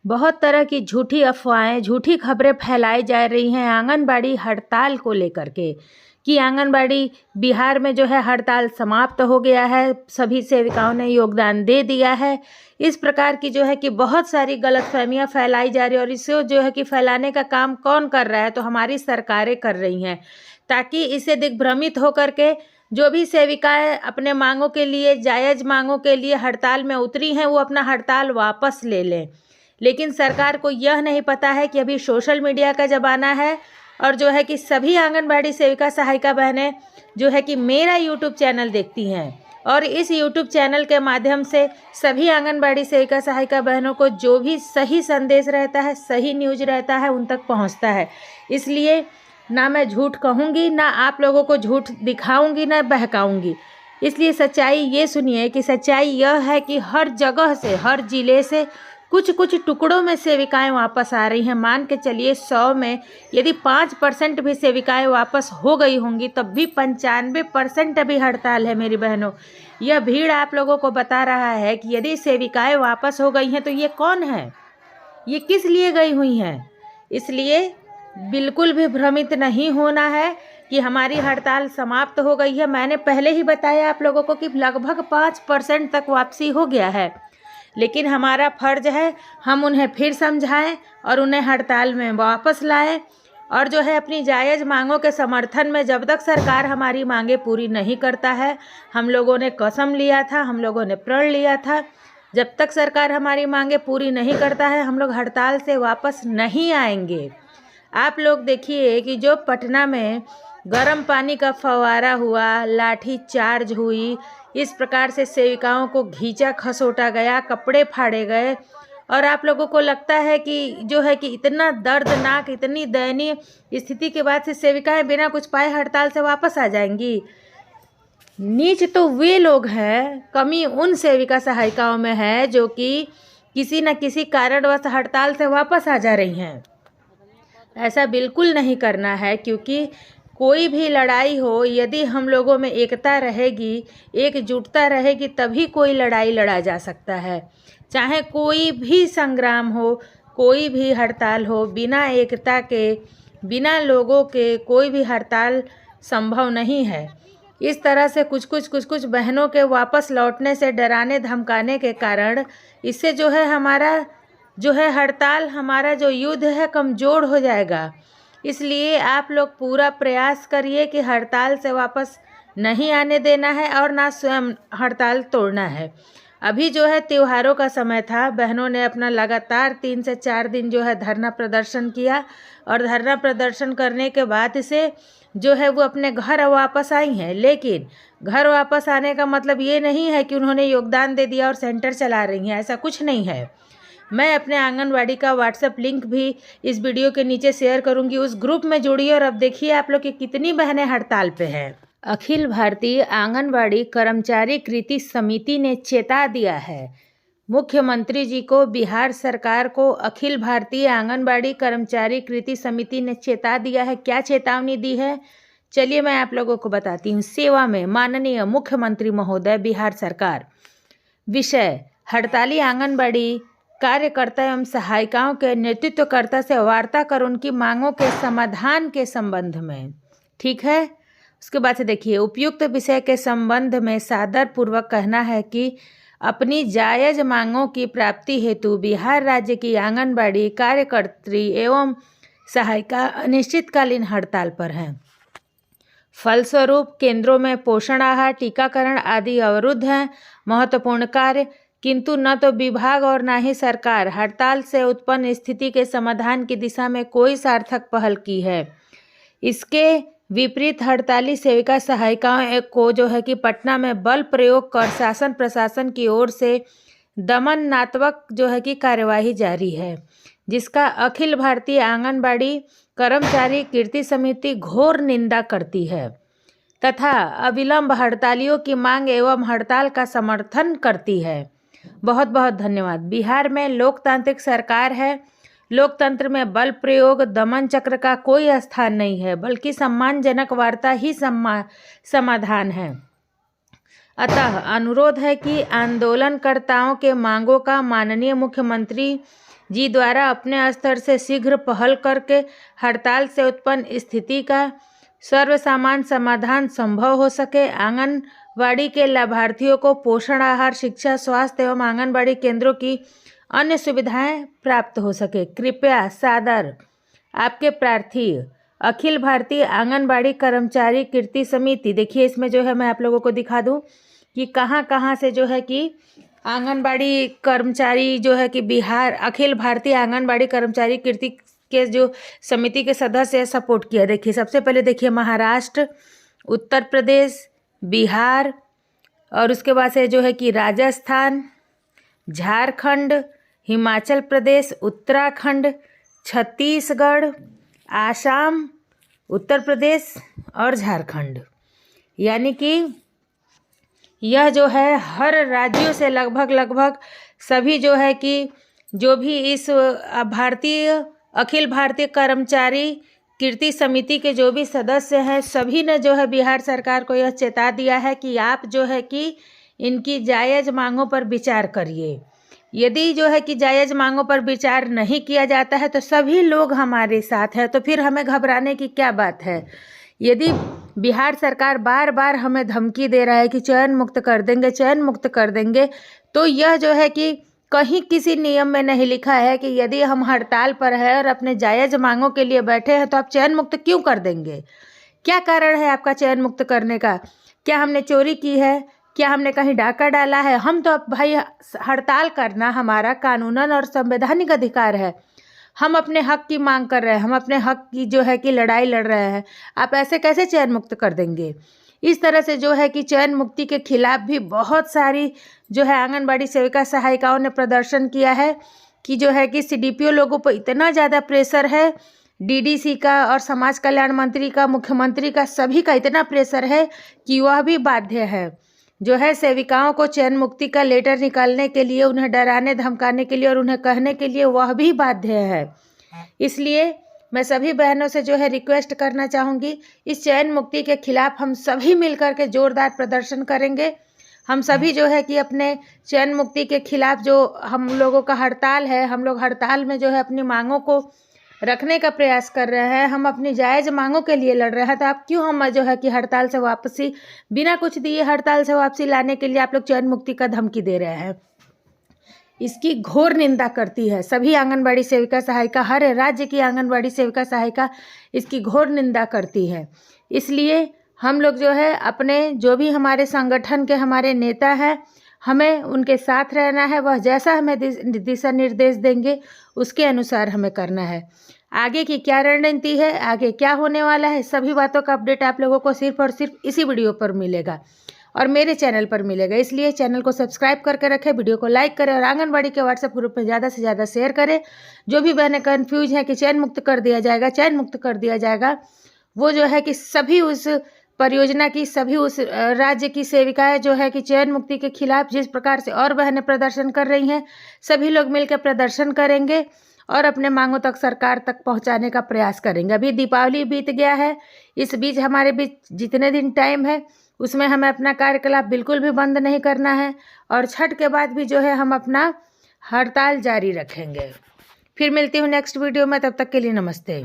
बहुत तरह की झूठी अफवाहें, झूठी खबरें फैलाई जा रही हैं आंगनबाड़ी हड़ताल को लेकर के कि आंगनबाड़ी बिहार में जो है हड़ताल समाप्त हो गया है, सभी सेविकाओं ने योगदान दे दिया है। इस प्रकार की जो है कि बहुत सारी गलतफहमियां फैलाई जा रही है और इसे जो है कि फैलाने का काम कौन कर रहा है, तो हमारी सरकारें कर रही हैं, ताकि इसे दिग्भ्रमित होकर के जो भी सेविकाएं अपने मांगों के लिए, जायज़ मांगों के लिए हड़ताल में उतरी हैं, वो अपना हड़ताल वापस ले लें। लेकिन सरकार को यह नहीं पता है कि अभी सोशल मीडिया का ज़माना है और जो है कि सभी आंगनबाड़ी सेविका सहायिका बहनें जो है कि मेरा यूट्यूब चैनल देखती हैं और इस यूट्यूब चैनल के माध्यम से सभी आंगनबाड़ी सेविका सहायिका बहनों को जो भी सही संदेश रहता है, सही न्यूज रहता है, उन तक पहुंचता है। इसलिए ना मैं झूठ कहूँगी, ना आप लोगों को झूठ दिखाऊंगी, ना बहकाऊंगी। इसलिए सच्चाई ये सुनिए कि सच्चाई यह है कि हर जगह से, हर ज़िले से कुछ कुछ टुकड़ों में सेविकाएं वापस आ रही हैं। मान के चलिए 100 में यदि 5% भी सेविकाएं वापस हो गई होंगी, तब भी 95% अभी हड़ताल है मेरी बहनों। यह भीड़ आप लोगों को बता रहा है कि यदि सेविकाएं वापस हो गई हैं तो ये कौन है, ये किस लिए गई हुई हैं। इसलिए बिल्कुल भी भ्रमित नहीं होना है कि हमारी हड़ताल समाप्त हो गई है। मैंने पहले ही बताया आप लोगों को कि लगभग 5% तक वापसी हो गया है, लेकिन हमारा फ़र्ज है हम उन्हें फिर समझाएं और उन्हें हड़ताल में वापस लाएं। और जो है अपनी जायज़ मांगों के समर्थन में जब तक सरकार हमारी मांगें पूरी नहीं करता है, हम लोगों ने कसम लिया था, हम लोगों ने प्रण लिया था, जब तक सरकार हमारी मांगें पूरी नहीं करता है हम लोग हड़ताल से वापस नहीं आएंगे। आप लोग देखिए कि जो पटना में गर्म पानी का फव्वारा हुआ, लाठी चार्ज हुई, इस प्रकार से सेविकाओं को घींचा खसोटा गया, कपड़े फाड़े गए, और आप लोगों को लगता है कि जो है कि इतना दर्दनाक, इतनी दयनीय स्थिति के बाद से सेविकाएं बिना कुछ पाए हड़ताल से वापस आ जाएंगी। नीच तो वे लोग हैं, कमी उन सेविका सहायिकाओं में है जो कि किसी न किसी कारणवश हड़ताल से वापस आ जा रही हैं। ऐसा बिल्कुल नहीं करना है, क्योंकि कोई भी लड़ाई हो, यदि हम लोगों में एकता रहेगी, एकजुटता रहेगी, तभी कोई लड़ाई लड़ा जा सकता है। चाहे कोई भी संग्राम हो, कोई भी हड़ताल हो, बिना एकता के, बिना लोगों के कोई भी हड़ताल संभव नहीं है। इस तरह से कुछ कुछ बहनों के वापस लौटने से, डराने धमकाने के कारण इससे जो है हमारा जो है हड़ताल, हमारा जो युद्ध है कमज़ोर हो जाएगा। इसलिए आप लोग पूरा प्रयास करिए कि हड़ताल से वापस नहीं आने देना है और ना स्वयं हड़ताल तोड़ना है। अभी जो है त्योहारों का समय था, बहनों ने अपना लगातार 3 से 4 दिन जो है धरना प्रदर्शन किया और धरना प्रदर्शन करने के बाद से जो है वो अपने घर वापस आई हैं। लेकिन घर वापस आने का मतलब ये नहीं है कि उन्होंने योगदान दे दिया और सेंटर चला रही हैं, ऐसा कुछ नहीं है। मैं अपने आंगनवाड़ी का व्हाट्सएप लिंक भी इस वीडियो के नीचे शेयर करूंगी, उस ग्रुप में जुड़िए और अब देखिए आप लोग की कितनी बहनें हड़ताल पे हैं। अखिल भारतीय आंगनवाड़ी कर्मचारी कृति समिति ने चेता दिया है मुख्यमंत्री जी को, बिहार सरकार को अखिल भारतीय आंगनबाड़ी कर्मचारी कृति समिति ने चेता दिया है। क्या चेतावनी दी है, चलिए मैं आप लोगों को बताती हूँ। सेवा में माननीय मुख्यमंत्री महोदय बिहार सरकार। विषय, हड़ताली आंगनबाड़ी कार्यकर्ता एवं सहायिकाओं के नेतृत्वकर्ता से वार्ता कर उनकी मांगों के समाधान के संबंध में। ठीक है, उसके बाद से देखिए, उपयुक्त विषय के संबंध में सादर पूर्वक कहना है कि अपनी जायज़ मांगों की प्राप्ति हेतु बिहार राज्य की आंगनबाड़ी कार्यकर्त्री एवं सहायिका अनिश्चितकालीन हड़ताल पर हैं। फलस्वरूप केंद्रों में पोषण आहार, टीकाकरण आदि अवरुद्ध हैं। महत्वपूर्ण कार्य, किंतु न तो विभाग और न ही सरकार हड़ताल से उत्पन्न स्थिति के समाधान की दिशा में कोई सार्थक पहल की है। इसके विपरीत हड़ताली सेविका सहायिकाओं को जो है कि पटना में बल प्रयोग कर शासन प्रशासन की ओर से दमनात्मक जो है कि कार्यवाही जारी है, जिसका अखिल भारतीय आंगनबाड़ी कर्मचारी कीर्ति समिति घोर निंदा करती है तथा अविलंब हड़तालियों की मांग एवं हड़ताल का समर्थन करती है। बहुत बहुत धन्यवाद। बिहार में लोकतांत्रिक सरकार है, लोकतंत्र में बल प्रयोग, दमन चक्र का कोई स्थान नहीं है, बल्कि सम्मानजनक वार्ता ही समाधान है। अतः अनुरोध है कि आंदोलनकर्ताओं के मांगों का माननीय मुख्यमंत्री जी द्वारा अपने स्तर से शीघ्र पहल करके हड़ताल से उत्पन्न स्थिति का सर्वसामान्य समाधान संभव हो सके, आंगनबाड़ी के लाभार्थियों को पोषण आहार, शिक्षा, स्वास्थ्य एवं आंगनबाड़ी केंद्रों की अन्य सुविधाएं प्राप्त हो सके। कृपया सादर आपके प्रार्थी अखिल भारतीय आंगनबाड़ी कर्मचारी कीर्ति समिति। देखिए इसमें जो है मैं आप लोगों को दिखा दूं कि कहाँ कहाँ से जो है कि आंगनबाड़ी कर्मचारी जो है कि बिहार अखिल भारतीय आंगनबाड़ी कर्मचारी कीर्ति के जो समिति के सदस्य सपोर्ट किया। देखिए सबसे पहले देखिए महाराष्ट्र, उत्तर प्रदेश, बिहार और उसके बाद से जो है कि राजस्थान, झारखंड, हिमाचल प्रदेश, उत्तराखंड, छत्तीसगढ़, आसाम, उत्तर प्रदेश और झारखंड। यानी कि यह जो है हर राज्यों से लगभग सभी जो है कि जो भी इस अखिल भारतीय कर्मचारी कीर्ति समिति के जो भी सदस्य हैं सभी ने जो है बिहार सरकार को यह चेता दिया है कि आप जो है कि इनकी जायज़ मांगों पर विचार करिए। यदि जो है कि जायज़ मांगों पर विचार नहीं किया जाता है तो सभी लोग हमारे साथ हैं, तो फिर हमें घबराने की क्या बात है। यदि बिहार सरकार बार बार हमें धमकी दे रहा है कि चयन मुक्त कर देंगे, चयन मुक्त कर देंगे, तो यह जो है कि कहीं किसी नियम में नहीं लिखा है कि यदि हम हड़ताल पर है और अपने जायज़ मांगों के लिए बैठे हैं तो आप चयन मुक्त क्यों कर देंगे। क्या कारण है आपका चयन मुक्त करने का? क्या हमने चोरी की है? क्या हमने कहीं डाका डाला है? हम तो अब भाई हड़ताल करना हमारा कानूनन और संवैधानिक अधिकार है। हम अपने हक की मांग कर रहे हैं, हम अपने हक की जो है कि लड़ाई लड़ रहे हैं। आप ऐसे कैसे चयन मुक्त कर देंगे? इस तरह से जो है कि चयन मुक्ति के खिलाफ भी बहुत सारी जो है आंगनबाड़ी सेविका सहायिकाओं ने प्रदर्शन किया है कि जो है कि सीडीपीओ लोगों पर इतना ज़्यादा प्रेशर है, डीडीसी का और समाज कल्याण मंत्री का, मुख्यमंत्री का, सभी का इतना प्रेशर है कि वह भी बाध्य है जो है सेविकाओं को चयन मुक्ति का लेटर निकालने के लिए, उन्हें डराने धमकाने के लिए और उन्हें कहने के लिए वह भी बाध्य है। इसलिए मैं सभी बहनों से जो है रिक्वेस्ट करना चाहूँगी, इस चयन मुक्ति के खिलाफ हम सभी मिलकर के जोरदार प्रदर्शन करेंगे। हम सभी जो है कि अपने चयन मुक्ति के खिलाफ जो हम लोगों का हड़ताल है, हम लोग हड़ताल में जो है अपनी मांगों को रखने का प्रयास कर रहे हैं, हम अपनी जायज़ मांगों के लिए लड़ रहे हैं। तो आप क्यों हम जो है कि हड़ताल से वापसी बिना कुछ दिए हड़ताल से वापसी लाने के लिए आप लोग चयन मुक्ति का धमकी दे रहे हैं। इसकी घोर निंदा करती है सभी आंगनबाड़ी सेविका सहायिका, हर राज्य की आंगनबाड़ी सेविका सहायिका इसकी घोर निंदा करती है। इसलिए हम लोग जो है अपने जो भी हमारे संगठन के हमारे नेता हैं, हमें उनके साथ रहना है। वह जैसा हमें दिशा निर्देश देंगे उसके अनुसार हमें करना है। आगे की क्या रणनीति है, आगे क्या होने वाला है, सभी बातों का अपडेट आप लोगों को सिर्फ और सिर्फ इसी वीडियो पर मिलेगा और मेरे चैनल पर मिलेगा। इसलिए चैनल को सब्सक्राइब करके रखें, वीडियो को लाइक करें और आंगनबाड़ी के व्हाट्सएप ग्रुप में ज़्यादा से ज़्यादा शेयर करें। जो भी बहनें कन्फ्यूज हैं कि चयन मुक्त कर दिया जाएगा, चयन मुक्त कर दिया जाएगा, वो जो है कि सभी उस परियोजना की, सभी उस राज्य की सेविकाएं जो है कि चयन मुक्ति के खिलाफ जिस प्रकार से और बहनें प्रदर्शन कर रही हैं, सभी लोग मिलकर प्रदर्शन करेंगे और अपने मांगों तक सरकार तक पहुंचाने का प्रयास करेंगे। अभी दीपावली बीत गया है, इस बीच हमारे बीच जितने दिन टाइम है उसमें हमें अपना कार्यकलाप बिल्कुल भी बंद नहीं करना है और छठ के बाद भी जो है हम अपना हड़ताल जारी रखेंगे। फिर मिलती हूँ नेक्स्ट वीडियो में, तब तक के लिए नमस्ते।